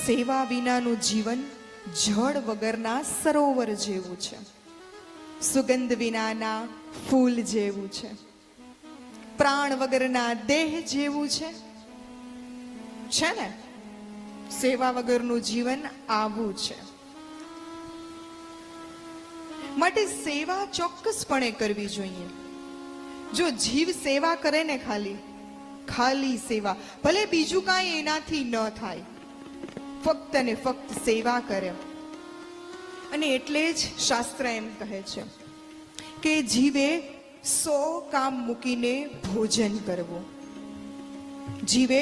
સેવા વિનાનું જીવન જળ વગરના સરોવર જેવું છે, સુગંધ વિનાના ફૂલ જેવું છે, પ્રાણ વગરના દેહ જેવું છે ને? સેવા વગરનું જીવન આવું છે. માટે સેવા ચોક્કસપણે કરવી જોઈએ. જો જીવ સેવા કરે ને, ખાલી સેવા, ભલે બીજું કાંઈ એનાથી ન થાય, ફક્ત ને ફક્ત સેવા કરે. અને એટલે જ શાસ્ત્ર એમ કહે છે કે જીવે 100 કામ મૂકીને ભોજન કરવું. જીવે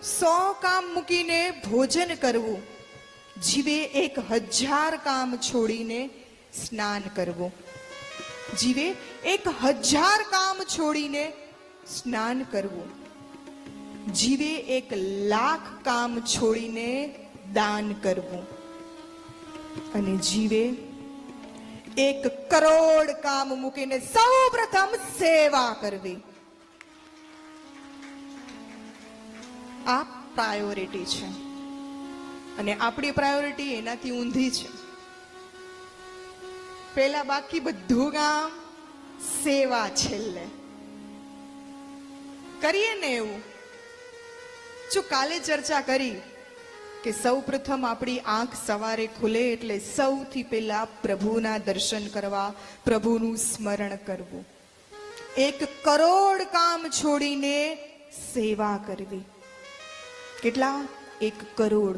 100 કામ મૂકીને ભોજન કરવું. જીવે 1000 કામ છોડીને સ્નાન કરવું. જીવે 1000 કામ છોડીને સ્નાન કરવું. જીવે 1,00,000 કામ છોડીને દાન કરવું. અને જીવે 1 કરોડ કામ મૂકીને સૌ પ્રથમ સેવા કરવી. આ પ્રાયોરિટી છે. અને આપણી પ્રાયોરિટી એનાથી ઊંધી છે. પેલા બાકી બધું કામ, સેવા છેલ્લે. કરીએ ને એવું? જો કાલે ચર્ચા કરી કે સૌ પ્રથમ આપણી આંખ સવારે ખુલે એટલે સૌથી પહેલા પ્રભુના દર્શન કરવા, પ્રભુનું સ્મરણ કરવું. 1 કરોડ કામ છોડીને સેવા કરવી. કેટલા? 1 કરોડ.